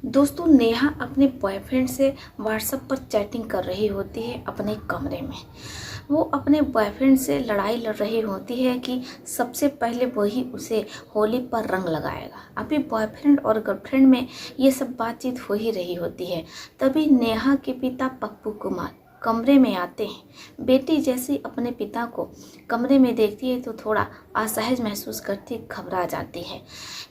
दोस्तों, नेहा अपने बॉयफ्रेंड से व्हाट्सएप पर चैटिंग कर रही होती है अपने कमरे में। वो अपने बॉयफ्रेंड से लड़ाई लड़ रही होती है कि सबसे पहले वही उसे होली पर रंग लगाएगा। अभी बॉयफ्रेंड और गर्लफ्रेंड में ये सब बातचीत हो ही रही होती है। तभी नेहा के पिता पप्पू कुमार कमरे में आते हैं। बेटी जैसी अपने पिता को कमरे में देखती है तो थोड़ा असहज महसूस करती, घबरा जाती है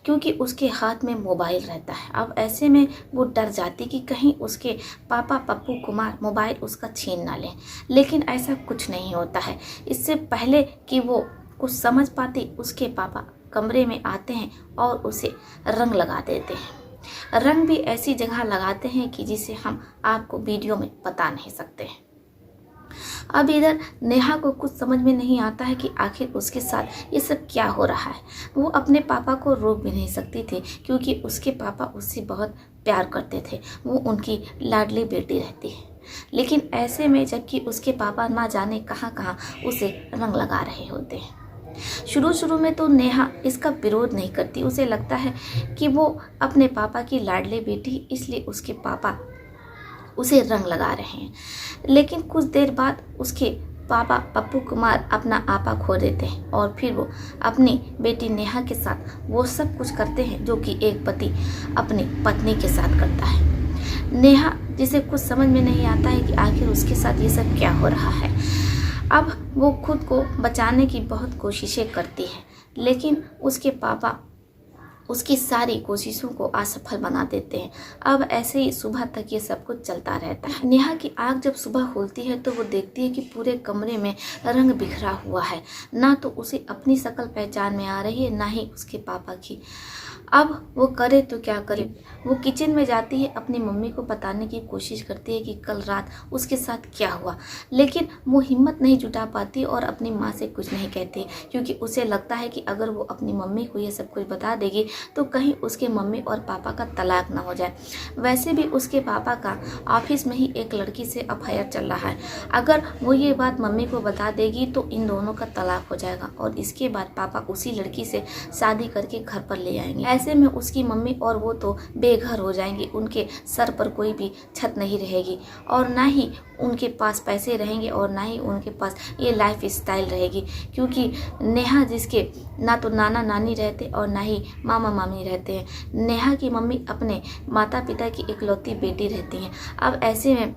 क्योंकि उसके हाथ में मोबाइल रहता है। अब ऐसे में वो डर जाती कि कहीं उसके पापा पप्पू कुमार मोबाइल उसका छीन ना लें, लेकिन ऐसा कुछ नहीं होता है। इससे पहले कि वो कुछ समझ पाती, उसके पापा कमरे में आते हैं और उसे रंग लगा देते हैं। रंग भी ऐसी जगह लगाते हैं कि जिसे हम आपको वीडियो में बता नहीं सकते हैं। अब इधर नेहा को कुछ समझ में नहीं आता है कि आखिर उसके साथ ये सब क्या हो रहा है। वो अपने पापा को रोक भी नहीं सकती थी क्योंकि उसके पापा उससे बहुत प्यार करते थे। वो उनकी लाडली बेटी रहती है। लेकिन ऐसे में जबकि उसके पापा ना जाने कहाँ कहाँ उसे रंग लगा रहे होते हैं। शुरू में तो नेहा इसका विरोध नहीं करती। उसे लगता है कि वो अपने पापा की लाडली बेटी, इसलिए उसके पापा उसे रंग लगा रहे हैं। लेकिन कुछ देर बाद उसके पापा पप्पू कुमार अपना आपा खो देते हैं और फिर वो अपनी बेटी नेहा के साथ वो सब कुछ करते हैं जो कि एक पति अपनी पत्नी के साथ करता है। नेहा जिसे कुछ समझ में नहीं आता है कि आखिर उसके साथ ये सब क्या हो रहा है। अब वो खुद को बचाने की बहुत कोशिशें करती है, लेकिन उसके पापा उसकी सारी कोशिशों को असफल बना देते हैं। अब ऐसे ही सुबह तक ये सब कुछ चलता रहता है। नेहा की आंख जब सुबह खुलती है तो वो देखती है कि पूरे कमरे में रंग बिखरा हुआ है। ना तो उसे अपनी शक्ल पहचान में आ रही है, ना ही उसके पापा की। अब वो करे तो क्या करे। वो किचन में जाती है, अपनी मम्मी को बताने की कोशिश करती है कि कल रात उसके साथ क्या हुआ, लेकिन वो हिम्मत नहीं जुटा पाती और अपनी माँ से कुछ नहीं कहती क्योंकि उसे लगता है कि अगर वो अपनी मम्मी को ये सब कुछ बता देगी तो कहीं उसके मम्मी और पापा का तलाक ना हो जाए। वैसे भी उसके पापा का ऑफिस में ही एक लड़की से अफेयर चल रहा है। अगर वो ये बात मम्मी को बता देगी तो इन दोनों का तलाक हो जाएगा और इसके बाद पापा उसी लड़की से शादी करके घर पर ले आएंगे। ऐसे में उसकी मम्मी और वो तो बेघर हो जाएंगी। उनके सर पर कोई भी छत नहीं रहेगी और ना ही उनके पास पैसे रहेंगे और ना ही उनके पास ये लाइफ स्टाइल रहेगी क्योंकि नेहा जिसके ना तो नाना नानी रहते और ना ही मामा मामी रहते हैं। नेहा की मम्मी अपने माता पिता की इकलौती बेटी रहती हैं। अब ऐसे में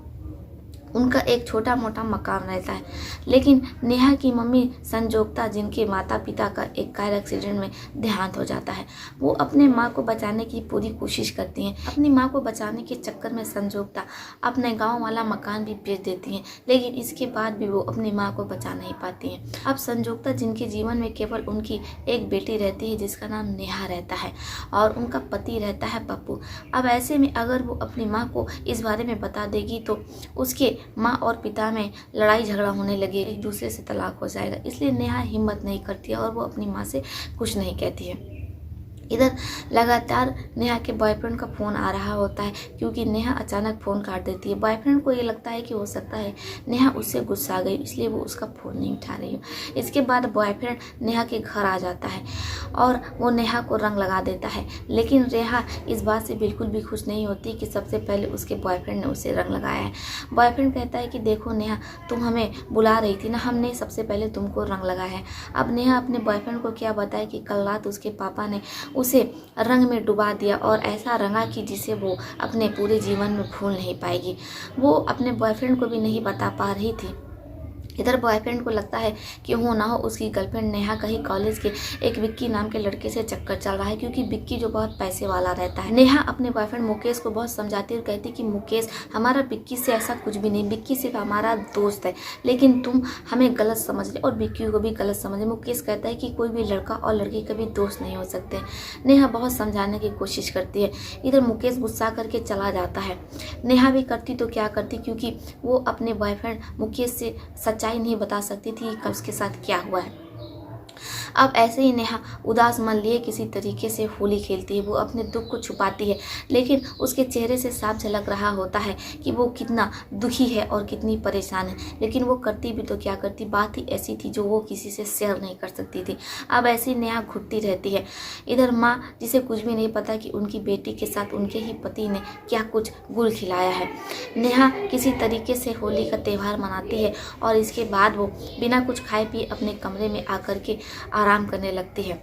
उनका एक छोटा मोटा मकान रहता है, लेकिन नेहा की मम्मी संजोगता जिनके माता पिता का एक कार एक्सीडेंट में देहांत हो जाता है, वो अपने माँ को बचाने की पूरी कोशिश करती हैं। अपनी माँ को बचाने के चक्कर में संजोगता अपने गांव वाला मकान भी बेच देती हैं, लेकिन इसके बाद भी वो अपनी माँ को बचा नहीं पाती हैं। अब संजोगता जिनके जीवन में केवल उनकी एक बेटी रहती है जिसका नाम नेहा रहता है और उनका पति रहता है पप्पू। अब ऐसे में अगर वो अपनी माँ को इस बारे में बता देगी तो उसके माँ और पिता में लड़ाई झगड़ा होने लगे, एक दूसरे से तलाक हो जाएगा। इसलिए नेहा हिम्मत नहीं करती है और वो अपनी माँ से कुछ नहीं कहती है। इधर लगातार नेहा के बॉयफ्रेंड का फ़ोन आ रहा होता है क्योंकि नेहा अचानक फ़ोन काट देती है। बॉयफ्रेंड को ये लगता है कि हो सकता है नेहा उससे गुस्सा गई, इसलिए वो उसका फ़ोन नहीं उठा रही हो। इसके बाद बॉयफ्रेंड नेहा के घर आ जाता है और वो नेहा को रंग लगा देता है, लेकिन नेहा इस बात से बिल्कुल भी खुश नहीं होती कि सबसे पहले उसके बॉयफ्रेंड ने उसे रंग लगाया है। बॉयफ्रेंड कहता है कि देखो नेहा, तुम हमें बुला रही थी ना, हमने सबसे पहले तुमको रंग लगाया है। अब नेहा अपने बॉयफ्रेंड को क्या बताए कि कल रात उसके पापा ने उसे रंग में डुबा दिया और ऐसा रंगा कि जिसे वो अपने पूरे जीवन में भूल नहीं पाएगी। वो अपने बॉयफ्रेंड को भी नहीं बता पा रही थी। इधर बॉयफ्रेंड को लगता है कि हो ना हो उसकी गर्लफ्रेंड नेहा कहीं कॉलेज के एक विक्की नाम के लड़के से चक्कर चल रहा है क्योंकि विक्की जो बहुत पैसे वाला रहता है। नेहा अपने बॉयफ्रेंड मुकेश को बहुत समझाती और कहती कि मुकेश, हमारा विक्की से ऐसा कुछ भी नहीं, विक्की सिर्फ हमारा दोस्त है, लेकिन तुम हमें गलत समझ रहे और विक्की को भी गलत समझ रहे। मुकेश कहता है कि कोई भी लड़का और लड़की कभी दोस्त नहीं हो सकते। नेहा बहुत समझाने की कोशिश करती है। इधर मुकेश गुस्सा करके चला जाता है। नेहा भी करती तो क्या करती क्योंकि वो अपने बॉयफ्रेंड मुकेश से सच्चाई नहीं बता सकती थी कि कब उसके साथ क्या हुआ है। अब ऐसे ही नेहा उदास मन लिए किसी तरीके से होली खेलती है। वो अपने दुख को छुपाती है, लेकिन उसके चेहरे से साफ झलक रहा होता है कि वो कितना दुखी है और कितनी परेशान है। लेकिन वो करती भी तो क्या करती, बात ही ऐसी थी जो वो किसी से शेयर नहीं कर सकती थी। अब ऐसी नेहा घुटती रहती है। इधर माँ, जिसे कुछ भी नहीं पता कि उनकी बेटी के साथ उनके ही पति ने क्या कुछ गुल खिलाया है। नेहा किसी तरीके से होली का त्यौहार मनाती है और इसके बाद वो बिना कुछ खाए पिए अपने कमरे में आकर के आराम करने लगती है।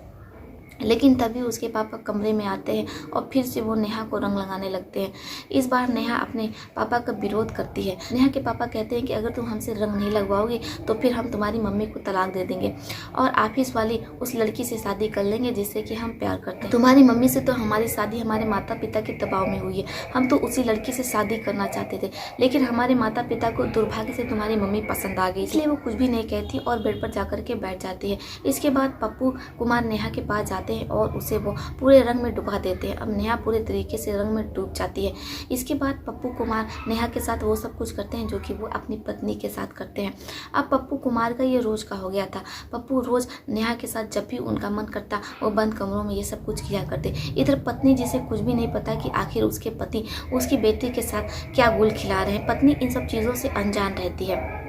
लेकिन तभी उसके पापा कमरे में आते हैं और फिर से वो नेहा को रंग लगाने लगते हैं। इस बार नेहा अपने पापा का विरोध करती है। नेहा के पापा कहते हैं कि अगर तुम हमसे रंग नहीं लगवाओगे तो फिर हम तुम्हारी मम्मी को तलाक दे देंगे और ऑफिस वाली उस लड़की से शादी कर लेंगे जिससे कि हम प्यार करते हैं। तुम्हारी मम्मी से तो हमारी शादी हमारे माता पिता के दबाव में हुई है। हम तो उसी लड़की से शादी करना चाहते थे, लेकिन हमारे माता पिता को दुर्भाग्य से तुम्हारी मम्मी पसंद आ गई, इसलिए वो कुछ भी नहीं कहती और बेड पर जाकर के बैठ जाती है। इसके बाद पप्पू कुमार नेहा के पास जाते हैं और उसे वो पूरे रंग में डुबा देते हैं। अब नेहा पूरे तरीके से रंग में डूब जाती है। इसके बाद पप्पू कुमार नेहा के साथ वो सब कुछ करते हैं जो कि वो अपनी पत्नी के साथ करते हैं। अब पप्पू कुमार का ये रोज का हो गया था। पप्पू रोज नेहा के साथ जब भी उनका मन करता वो बंद कमरों में ये सब कुछ किया करते। इधर पत्नी, जिसे कुछ भी नहीं पता कि आखिर उसके पति उसकी बेटी के साथ क्या गुल खिला रहे हैं, पत्नी इन सब चीज़ों से अनजान रहती है।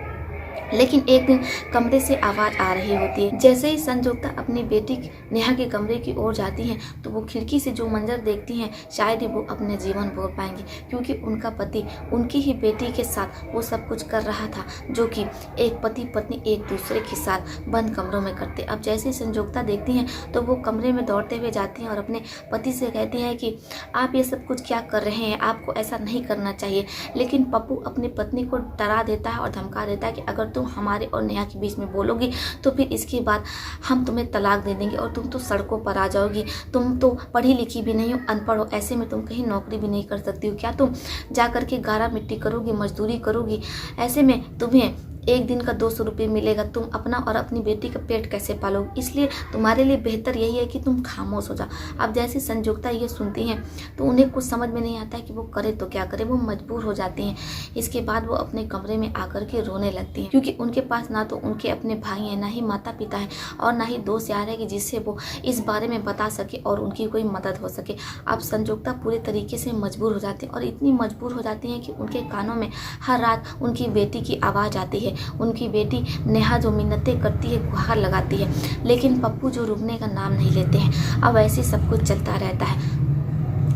लेकिन एक दिन कमरे से आवाज आ रही होती है। जैसे ही संजुक्ता अपनी बेटी नेहा के कमरे की ओर जाती हैं तो वो खिड़की से जो मंजर देखती हैं शायद ही वो अपने जीवन भोग पाएंगी, क्योंकि उनका पति उनकी ही बेटी के साथ वो सब कुछ कर रहा था जो कि एक पति पत्नी एक दूसरे के साथ बंद कमरों में करते। अब जैसे ही संजुक्ता देखती हैं तो वो कमरे में दौड़ते हुए जाती हैं और अपने पति से कहती हैं कि आप ये सब कुछ क्या कर रहे हैं, आपको ऐसा नहीं करना चाहिए। लेकिन पप्पू अपनी पत्नी को डरा देता है और धमका देता है कि अगर तुम हमारे और नेहा के बीच में बोलोगी तो फिर इसके बाद हम तुम्हें तलाक दे देंगे और तुम तो सड़कों पर आ जाओगी। तुम तो पढ़ी लिखी भी नहीं हो, अनपढ़ हो, ऐसे में तुम कहीं नौकरी भी नहीं कर सकती हो। क्या तुम जा करके गारा मिट्टी करोगी, मजदूरी करोगी? ऐसे में तुम्हें एक दिन का 200 रुपये मिलेगा, तुम अपना और अपनी बेटी का पेट कैसे पालोगे? इसलिए तुम्हारे लिए बेहतर यही है कि तुम खामोश हो जाओ। अब जैसे संजुक्ता ये सुनती हैं तो उन्हें कुछ समझ में नहीं आता है कि वो करे तो क्या करे, वो मजबूर हो जाती हैं। इसके बाद वो अपने कमरे में आकर के रोने लगती हैं, क्योंकि उनके पास ना तो उनके अपने भाई हैं, ना ही माता पिता है और ना ही दोस्त यार है कि जिससे वो इस बारे में बता सके और उनकी कोई मदद हो सके। अब संजुक्ता पूरे तरीके से मजबूर हो जाती है और इतनी मजबूर हो जाती हैं कि उनके कानों में हर रात उनकी बेटी की आवाज़ आती है। उनकी बेटी नेहा जो मिन्नतें करती है, गुहार लगाती है, लेकिन पप्पू जो रुकने का नाम नहीं लेते हैं। अब ऐसे सब कुछ चलता रहता है।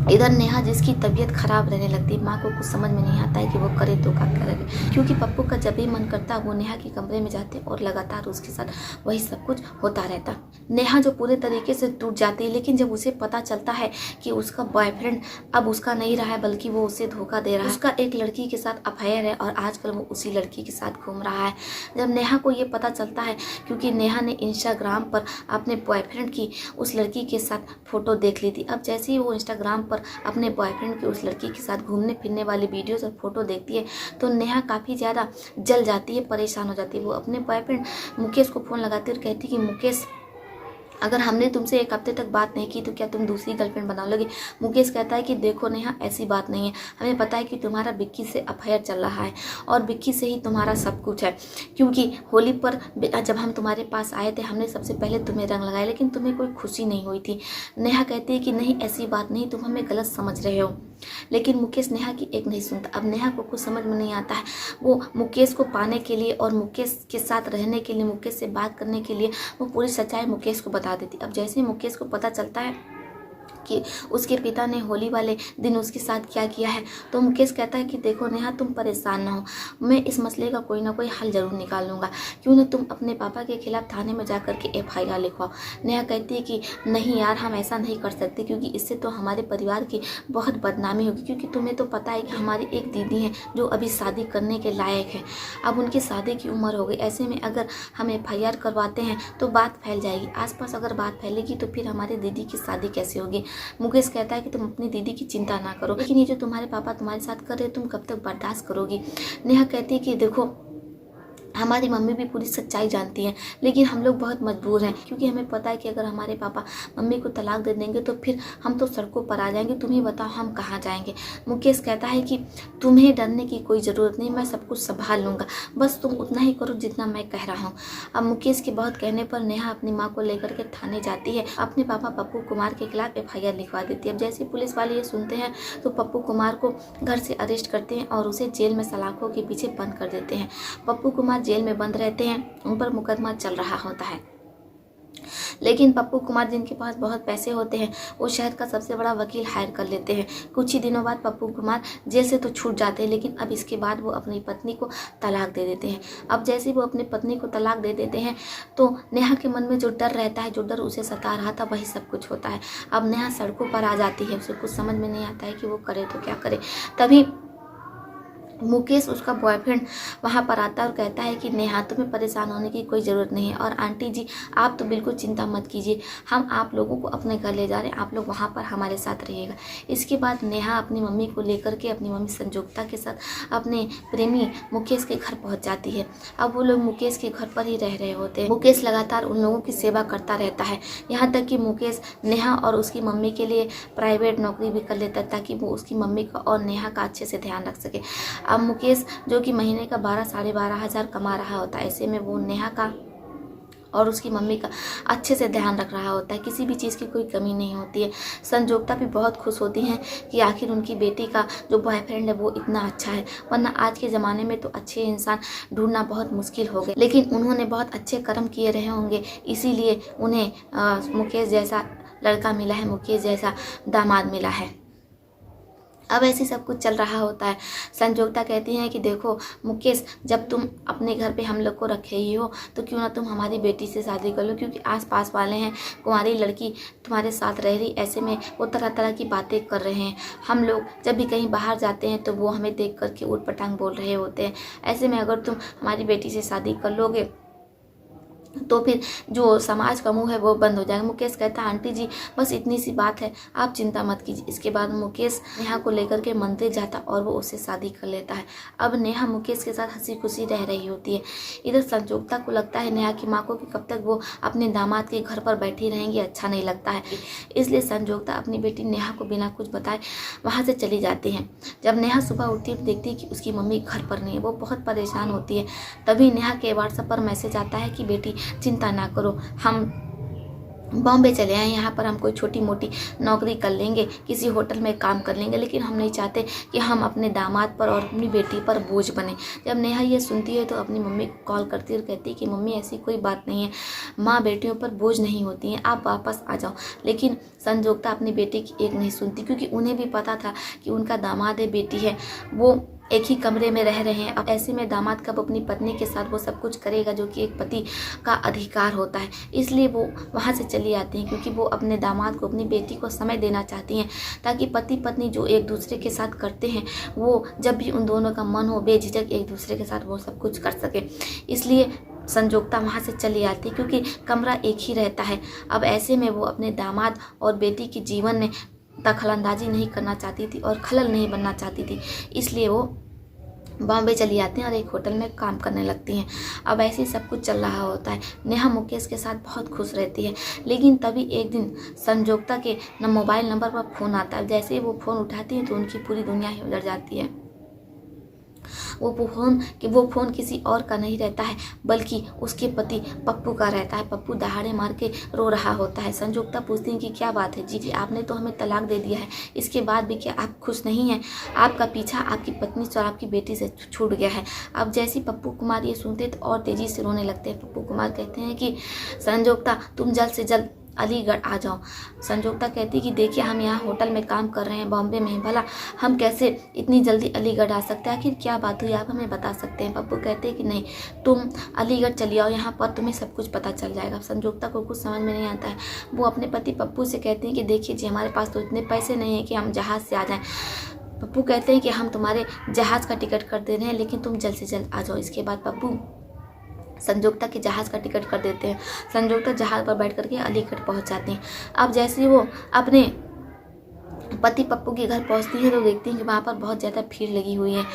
इधर नेहा, जिसकी तबीयत खराब रहने लगती है, माँ को कुछ समझ में नहीं आता है कि वो करे तो क्या करे, क्योंकि पप्पू का जब भी मन करता वो नेहा के कमरे में जाते और लगातार उसके साथ वही सब कुछ होता रहता। नेहा जो पूरे तरीके से टूट जाती है, लेकिन जब उसे पता चलता है कि उसका बॉयफ्रेंड अब उसका नहीं रहा है बल्कि वो उसे धोखा दे रहा है, उसका एक लड़की के साथ अफेयर है और आजकल वो उसी लड़की के साथ घूम रहा है। जब नेहा को ये पता चलता है, क्योंकि नेहा ने इंस्टाग्राम पर अपने बॉयफ्रेंड की उस लड़की के साथ फोटो देख ली थी। अब जैसे ही वो इंस्टाग्राम पर अपने बॉयफ्रेंड की उस लड़की के साथ घूमने फिरने वाली वीडियोस और फोटो देखती है तो नेहा काफ़ी ज़्यादा जल जाती है, परेशान हो जाती है। वो अपने बॉयफ्रेंड मुकेश को फ़ोन लगाती है और कहती है कि मुकेश, अगर हमने तुमसे एक हफ्ते तक बात नहीं की तो क्या तुम दूसरी गर्लफ्रेंड बना लोगे? मुकेश कहता है कि देखो नेहा, ऐसी बात नहीं है, हमें पता है कि तुम्हारा विक्की से अफेयर चल रहा है और विक्की से ही तुम्हारा सब कुछ है, क्योंकि होली पर जब हम तुम्हारे पास आए थे हमने सबसे पहले तुम्हें रंग लगाया, लेकिन तुम्हें कोई खुशी नहीं हुई थी। नेहा कहती है कि नहीं, ऐसी बात नहीं, तुम हमें गलत समझ रहे हो। लेकिन मुकेश नेहा की एक नहीं सुनता। अब नेहा को कुछ समझ में नहीं आता है। वो मुकेश को पाने के लिए और मुकेश के साथ रहने के लिए, मुकेश से बात करने के लिए वो पूरी सच्चाई मुकेश को बता देती। अब जैसे ही मुकेश को पता चलता है कि उसके पिता ने होली वाले दिन उसके साथ क्या किया है, तो मुकेश कहता है कि देखो नेहा, तुम परेशान ना हो, मैं इस मसले का कोई ना कोई हल जरूर निकाल लूँगा, क्यों ना तुम अपने पापा के खिलाफ थाने में जा करके FIR लिखवाओ। नेहा कहती है कि नहीं यार, हम ऐसा नहीं कर सकते, क्योंकि इससे तो हमारे परिवार की बहुत बदनामी होगी, क्योंकि तुम्हें तो पता है कि हमारी एक दीदी है जो अभी शादी करने के लायक है, अब उनकी शादी की उम्र हो गई। ऐसे में अगर हम FIR करवाते हैं तो बात फैल जाएगी, आसपास अगर बात फैलेगी तो फिर हमारी दीदी की शादी कैसे होगी। मुकेश कहता है कि तुम अपनी दीदी की चिंता ना करो, लेकिन ये जो तुम्हारे पापा तुम्हारे साथ कर रहे हैं तुम कब तक बर्दाश्त करोगी। नेहा कहती है कि देखो, हमारी मम्मी भी पूरी सच्चाई जानती हैं, लेकिन हम लोग बहुत मजबूर हैं क्योंकि हमें पता है कि अगर हमारे पापा मम्मी को तलाक दे देंगे तो फिर हम तो सड़कों पर आ जाएंगे। तुम ही बताओ हम कहाँ जाएंगे। मुकेश कहता है कि तुम्हें डरने की कोई ज़रूरत नहीं, मैं सब कुछ संभाल लूँगा, बस तुम उतना ही करो जितना मैं कह रहा हूँ। अब मुकेश के बहुत कहने पर नेहा अपनी माँ को लेकर के थाने जाती है, अपने पापा पप्पू कुमार के खिलाफ FIR लिखवा देती है। अब जैसे पुलिस वाले ये सुनते हैं तो पप्पू कुमार को घर से अरेस्ट करते हैं और उसे जेल में सलाखों के पीछे बंद कर देते हैं। पप्पू कुमार जेल में बंद रहते हैं, उन पर मुकदमा चल रहा होता है। लेकिन पप्पू कुमार जिनके पास बहुत पैसे होते हैं वो शहर का सबसे बड़ा वकील हायर कर लेते हैं। कुछ ही दिनों बाद पप्पू कुमार जेल से तो छूट जाते हैं, लेकिन अब इसके बाद वो अपनी पत्नी को तलाक दे देते हैं। अब जैसे वो अपनी पत्नी को तलाक दे देते हैं तो नेहा के मन में जो डर रहता है, जो डर उसे सता रहा था, वही सब कुछ होता है। अब नेहा सड़कों पर आ जाती है, उसे कुछ समझ में नहीं आता है कि वो करे तो क्या करे। तभी मुकेश उसका बॉयफ्रेंड वहाँ पर आता है और कहता है कि नेहा तुम्हें परेशान होने की कोई ज़रूरत नहीं है, और आंटी जी आप तो बिल्कुल चिंता मत कीजिए, हम आप लोगों को अपने घर ले जा रहे हैं, आप लोग वहाँ पर हमारे साथ रहिएगा। इसके बाद नेहा अपनी मम्मी को लेकर के अपनी मम्मी संजोगता के साथ अपने प्रेमी मुकेश के घर पहुँच जाती है। अब वो लोग मुकेश के घर पर ही रह रहे होते हैं। मुकेश लगातार उन लोगों की सेवा करता रहता है, यहाँ तक कि मुकेश नेहा और उसकी मम्मी के लिए प्राइवेट नौकरी भी कर लेता है ताकि वो उसकी मम्मी का और नेहा का अच्छे से ध्यान रख सके। अब मुकेश जो कि महीने का 12-12.5 हज़ार कमा रहा होता है, ऐसे में वो नेहा का और उसकी मम्मी का अच्छे से ध्यान रख रहा होता है, किसी भी चीज़ की कोई कमी नहीं होती है। संजोगता भी बहुत खुश होती हैं कि आखिर उनकी बेटी का जो बॉयफ्रेंड है वो इतना अच्छा है, वरना आज के ज़माने में तो अच्छे इंसान ढूंढना बहुत मुश्किल हो गए। लेकिन उन्होंने बहुत अच्छे कर्म किए रहे होंगे, इसीलिए उन्हें मुकेश जैसा लड़का मिला है, मुकेश जैसा दामाद मिला है। अब ऐसे सब कुछ चल रहा होता है। संजोगता कहती हैं कि देखो मुकेश, जब तुम अपने घर पे हम लोग को रखे ही हो तो क्यों ना तुम हमारी बेटी से शादी कर लो, क्योंकि आसपास वाले हैं कुंवारी लड़की तुम्हारे साथ रह रही, ऐसे में वो तरह तरह की बातें कर रहे हैं। हम लोग जब भी कहीं बाहर जाते हैं तो वो हमें देख करके ऊट पटांग बोल रहे होते हैं, ऐसे में अगर तुम हमारी बेटी से शादी कर लोगे तो फिर जो समाज का मुंह है वो बंद हो जाएगा। मुकेश कहता है आंटी जी बस इतनी सी बात है, आप चिंता मत कीजिए। इसके बाद मुकेश नेहा को लेकर के मंदिर जाता और वो उससे शादी कर लेता है। अब नेहा मुकेश के साथ हंसी खुशी रह रही होती है। इधर संजोगता को लगता है नेहा की माँ को कि कब तक वो अपने दामाद के घर पर बैठी रहेंगी, अच्छा नहीं लगता है, इसलिए संजोगता अपनी बेटी नेहा को बिना कुछ बताए वहाँ से चली जाती हैं। जब नेहा सुबह उठती है तो देखती है कि उसकी मम्मी घर पर नहीं है, वो बहुत परेशान होती है। तभी नेहा के व्हाट्सएप पर मैसेज आता है कि बेटी चिंता ना करो, हम बॉम्बे चले आए, यहाँ पर हम कोई छोटी मोटी नौकरी कर लेंगे, किसी होटल में काम कर लेंगे, लेकिन हम नहीं चाहते कि हम अपने दामाद पर और अपनी बेटी पर बोझ बने। जब नेहा ये सुनती है तो अपनी मम्मी को कॉल करती है और कहती है कि मम्मी ऐसी कोई बात नहीं है, माँ बेटियों पर बोझ नहीं होती हैं, आप वापस आ जाओ। लेकिन संजोगता अपनी बेटी की एक नहीं सुनती, क्योंकि उन्हें भी पता था कि उनका दामाद है, बेटी है, वो एक ही कमरे में रह रहे हैं। अब ऐसे में दामाद कब अपनी पत्नी के साथ वो सब कुछ करेगा जो कि एक पति का अधिकार होता है, इसलिए वो वहाँ से चली आती हैं, क्योंकि वो अपने दामाद को, अपनी बेटी को समय देना चाहती हैं, ताकि पति पत्नी जो एक दूसरे के साथ करते हैं वो जब भी उन दोनों का मन हो बेझिझक एक दूसरे के साथ वो सब कुछ कर सके। इसलिए संजोगता वहाँ से चली आती, क्योंकि कमरा एक ही रहता है। अब ऐसे में वो अपने दामाद और बेटी के जीवन में दखलंदाजी नहीं करना चाहती थी और खलल नहीं बनना चाहती थी, इसलिए वो बॉम्बे चली आती हैं और एक होटल में काम करने लगती हैं। अब ऐसे ही सब कुछ चल रहा होता है। नेहा मुकेश के साथ बहुत खुश रहती है, लेकिन तभी एक दिन संजोगता के मोबाइल नंबर पर फ़ोन आता है। जैसे ही वो फ़ोन उठाती है तो उनकी पूरी दुनिया ही उजड़ जाती है। वो फ़ोन किसी और का नहीं रहता है, बल्कि उसके पति पप्पू का रहता है। पप्पू दहाड़े मार के रो रहा होता है। संजोगता पूछती है कि क्या बात है जी, आपने तो हमें तलाक दे दिया है, इसके बाद भी क्या आप खुश नहीं हैं? आपका पीछा आपकी पत्नी से और आपकी बेटी से छूट गया है। अब जैसी पप्पू कुमार ये सुनते तो और तेज़ी से रोने लगते हैं। पप्पू कुमार कहते हैं कि संजोगता तुम जल्द से जल्द अलीगढ़ आ जाओ। संजोगता कहती कि देखिए हम यहाँ होटल में काम कर रहे हैं बॉम्बे में, भला हम कैसे इतनी जल्दी अलीगढ़ आ सकते हैं, आखिर क्या बात हुई आप हमें बता सकते हैं? पप्पू कहते हैं कि नहीं, तुम अलीगढ़ चली आओ, यहाँ पर तुम्हें सब कुछ पता चल जाएगा। संजोगता को कुछ समझ में नहीं आता है। वो अपने पति पप्पू से कहते हैं कि देखिए जी हमारे पास तो इतने पैसे नहीं हैं कि हम जहाज़ से आ जाएँ। पप्पू कहते हैं कि हम तुम्हारे जहाज़ का टिकट कर दे रहे हैं, लेकिन तुम जल्द से जल्द आ जाओ। इसके बाद पप्पू संजोगता के जहाज़ का टिकट कर देते हैं। संजोगता जहाज़ पर बैठ करके अलीगढ़ पहुंच जाती हैं। अब जैसे ही वो अपने पति पप्पू के घर पहुंचती है तो देखती हैं कि वहाँ पर बहुत ज़्यादा भीड़ लगी हुई है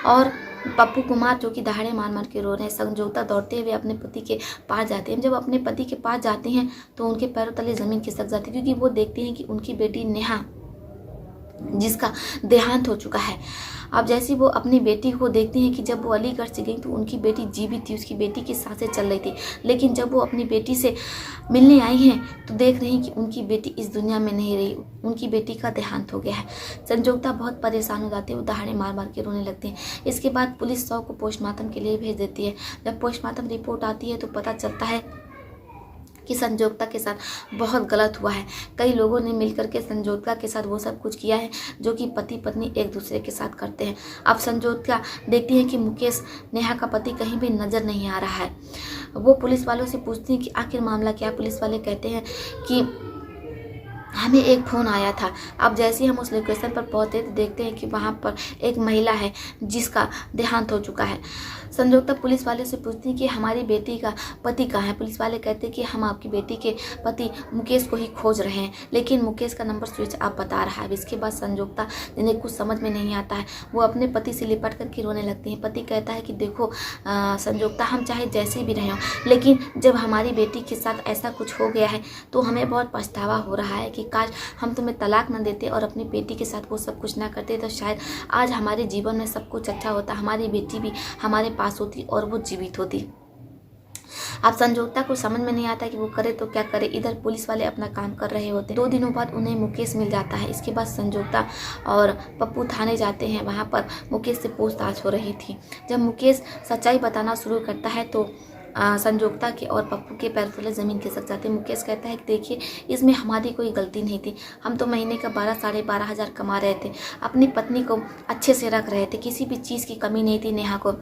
और पप्पू कुमार जो कि दहाड़े मार मार के रो रहे हैं। संजोता दौड़ते हुए अपने पति के पास जाते हैं। जब अपने पति के पास जाते हैं तो उनके पैरों तले ज़मीन खिसक जाती है, क्योंकि वो देखते हैं कि उनकी बेटी नेहा, जिसका देहांत हो चुका है। अब जैसे वो अपनी बेटी को देखते हैं कि जब वो अलीगढ़ से गई तो उनकी बेटी जीवित थी, उसकी बेटी की सांसें चल रही थी, लेकिन जब वो अपनी बेटी से मिलने आई हैं तो देख रही हैं कि उनकी बेटी इस दुनिया में नहीं रही, उनकी बेटी का देहांत हो गया है। संजोता बहुत परेशान हो जाती है, वो दहाड़े मार मार के रोने लगते हैं। इसके बाद पुलिस शव को पोस्टमार्टम के लिए भेज देती है। जब पोस्टमार्टम रिपोर्ट आती है तो पता चलता है कि संजोता के साथ बहुत गलत हुआ है। कई लोगों ने मिलकर के संजोता के साथ वो सब कुछ किया है जो कि पति पत्नी एक दूसरे के साथ करते हैं। अब संजोता देखती है कि मुकेश, नेहा का पति, कहीं भी नज़र नहीं आ रहा है। वो पुलिस वालों से पूछती हैं कि आखिर मामला क्या है। पुलिस वाले कहते हैं कि हमें एक फ़ोन आया था। अब जैसे ही हम उस लोकेशन पर पहुँचते तो देखते हैं कि वहाँ पर एक महिला है जिसका देहांत हो चुका है। संजोता पुलिस वाले से पूछती है कि हमारी बेटी का पति कहाँ है। पुलिस वाले कहते हैं कि हम आपकी बेटी के पति मुकेश को ही खोज रहे हैं, लेकिन मुकेश का नंबर स्विच ऑफ बता रहा है। इसके बाद संजोता, जिन्हें कुछ समझ में नहीं आता है, वो अपने पति से लिपट कर रोने लगती हैं। पति कहता है कि देखो संजोता, हम चाहे जैसे भी रहे हों, लेकिन जब हमारी बेटी के साथ ऐसा कुछ हो गया है तो हमें बहुत पछतावा हो रहा है कि काश हम तुम्हें तलाक न देते और अपनी बेटी के साथ वो सब कुछ ना करते, तो शायद आज हमारे जीवन में सब कुछ अच्छा होता, हमारी बेटी भी हमारे पास होती और वो जीवित होती। अब संजोता को समझ में नहीं आता कि वो करे तो क्या करे। इधर पुलिस वाले अपना काम कर रहे होते। 2 दिनों बाद उन्हें मुकेश मिल जाता है। इसके बाद संजोता और पप्पू थाने जाते हैं। वहाँ पर मुकेश से पूछताछ हो रही थी। जब मुकेश सच्चाई बताना शुरू करता है तो संजोता के और पप्पू के पैर तले ज़मीन खिसक जाते हैं। मुकेश कहता है कि देखिए, इसमें हमारी कोई गलती नहीं थी, हम तो महीने का 12-12.5 हज़ार कमा रहे थे, अपनी पत्नी को अच्छे से रख रहे थे, किसी भी चीज़ की कमी नहीं थी नेहा को।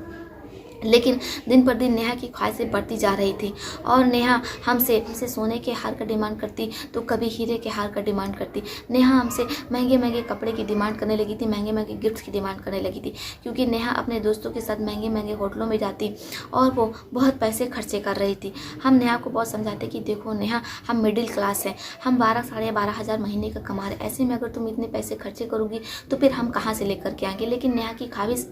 लेकिन दिन पर दिन नेहा की ख्वाहिशें बढ़ती जा रही थी और नेहा हमसे सोने के हार का डिमांड करती तो कभी हीरे के हार का डिमांड करती। नेहा हमसे महंगे महंगे कपड़े की डिमांड करने लगी थी, महंगे महंगे गिफ्ट्स की डिमांड करने लगी थी, क्योंकि नेहा अपने दोस्तों के साथ महंगे महंगे होटलों में जाती और वो बहुत पैसे खर्चे कर रही थी। हम नेहा को बहुत समझाते कि देखो नेहा, हम मिडिल क्लास हैं, हम 12-12.5 हज़ार महीने का कमा रहे, ऐसे में अगर तुम इतने पैसे खर्चे करोगी तो फिर हम कहाँ से लेकर के आएंगे। लेकिन नेहा की ख्वाहिश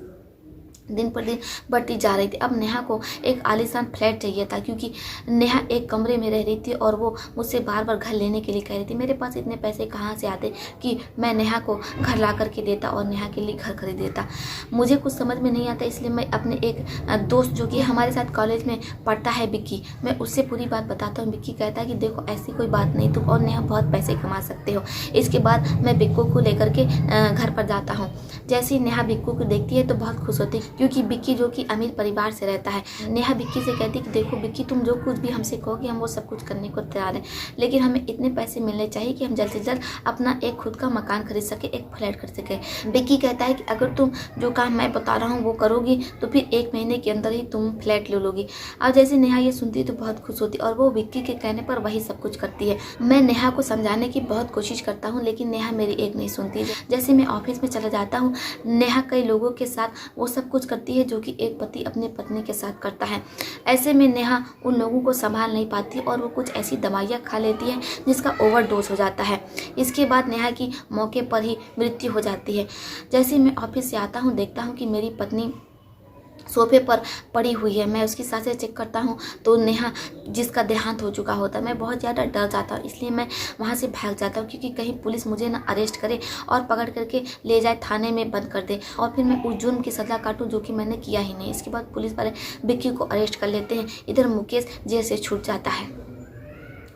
दिन पर दिन बढ़ती जा रही थी। अब नेहा को एक आलीशान फ्लैट चाहिए था, क्योंकि नेहा एक कमरे में रह रही थी और वो मुझसे बार बार घर लेने के लिए कह रही थी। मेरे पास इतने पैसे कहाँ से आते कि मैं नेहा को घर ला करके देता और नेहा के लिए घर खरीद देता। मुझे कुछ समझ में नहीं आता, इसलिए मैं अपने एक दोस्त जो कि हमारे साथ कॉलेज में पढ़ता है, बिक्की, मैं उससे पूरी बात बताता हूँ। बिक्की कहता है कि देखो ऐसी कोई बात नहीं, तुम और नेहा बहुत पैसे कमा सकते हो। इसके बाद मैं बिक्कू को लेकर के घर पर जाता हूँ। जैसे ही नेहा बिक्कू को देखती है तो बहुत खुश होती है, क्योंकि बिक्की जो कि अमीर परिवार से रहता है। नेहा बिक्की से कहती है कि देखो बिक्की, तुम जो कुछ भी हमसे कहोगे हम वो सब कुछ करने को तैयार हैं, लेकिन हमें इतने पैसे मिलने चाहिए कि हम जल्द से जल्द अपना एक खुद का मकान खरीद सके, एक फ्लैट खरीद सके। बिक्की कहता है कि अगर तुम जो काम मैं बता रहा हूँ वो करोगी तो फिर 1 महीने के अंदर ही तुम फ्लैट ले लोगी। अब जैसे नेहा ये सुनती है तो बहुत खुश होती है और वो बिक्की के कहने पर वही सब कुछ करती है। मैं नेहा को समझाने की बहुत कोशिश करता हूँ, लेकिन नेहा मेरी एक नहीं सुनती। जैसे मैं ऑफिस में चला जाता हूँ, नेहा कई लोगों के साथ वो सब कुछ करती है जो कि एक पति अपने पत्नी के साथ करता है। ऐसे में नेहा उन लोगों को संभाल नहीं पाती और वो कुछ ऐसी दवाइयाँ खा लेती है जिसका ओवरडोज हो जाता है। इसके बाद नेहा की मौके पर ही मृत्यु हो जाती है। जैसे मैं ऑफिस से आता हूँ, देखता हूँ कि मेरी पत्नी सोफे पर पड़ी हुई है। मैं उसकी सांसें चेक करता हूँ तो नेहा, जिसका देहांत हो चुका होता है, मैं बहुत ज़्यादा डर जाता हूँ, इसलिए मैं वहाँ से भाग जाता हूँ, क्योंकि कहीं पुलिस मुझे ना अरेस्ट करे और पकड़ करके ले जाए थाने में बंद कर दे और फिर मैं उस जुर्म की सज़ा काटूँ जो कि मैंने किया ही नहीं। इसके बाद पुलिस वाले बिक्की को अरेस्ट कर लेते हैं। इधर मुकेश जेल से छूट जाता है।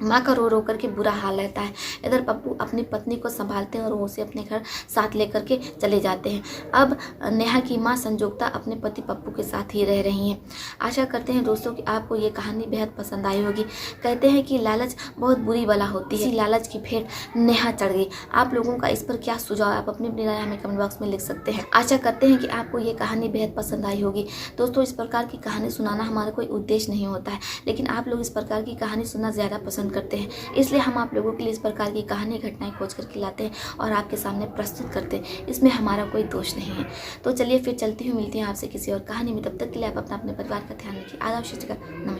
माँ का रो रो करके बुरा हाल रहता है। इधर पप्पू अपनी पत्नी को संभालते हैं और वो उसे अपने घर साथ लेकर के चले जाते हैं। अब नेहा की माँ संजोता अपने पति पप्पू के साथ ही रह रही हैं। आशा करते हैं दोस्तों कि आपको ये कहानी बेहद पसंद आई होगी। कहते हैं कि लालच बहुत बुरी बला होती है, इसी लालच की भेंट नेहा चढ़ गई। आप लोगों का इस पर क्या सुझाव है, आप अपनी अपनी राय हमें कमेंट बॉक्स में लिख सकते हैं। आशा करते हैं कि आपको ये कहानी बेहद पसंद आई होगी। दोस्तों, इस प्रकार की कहानी सुनाना हमारा कोई उद्देश्य नहीं होता है, लेकिन आप लोग इस प्रकार की कहानी सुनना ज़्यादा पसंद करते हैं, इसलिए हम आप लोगों के लिए इस प्रकार की कहानी घटनाएं खोज करके लाते हैं और आपके सामने प्रस्तुत करते हैं। इसमें हमारा कोई दोष नहीं है। तो चलिए फिर चलती हुई मिलती हैं आपसे किसी और कहानी में। तब तक के लिए आप अपने परिवार का ध्यान रखिए। आदाब, नमस्कार।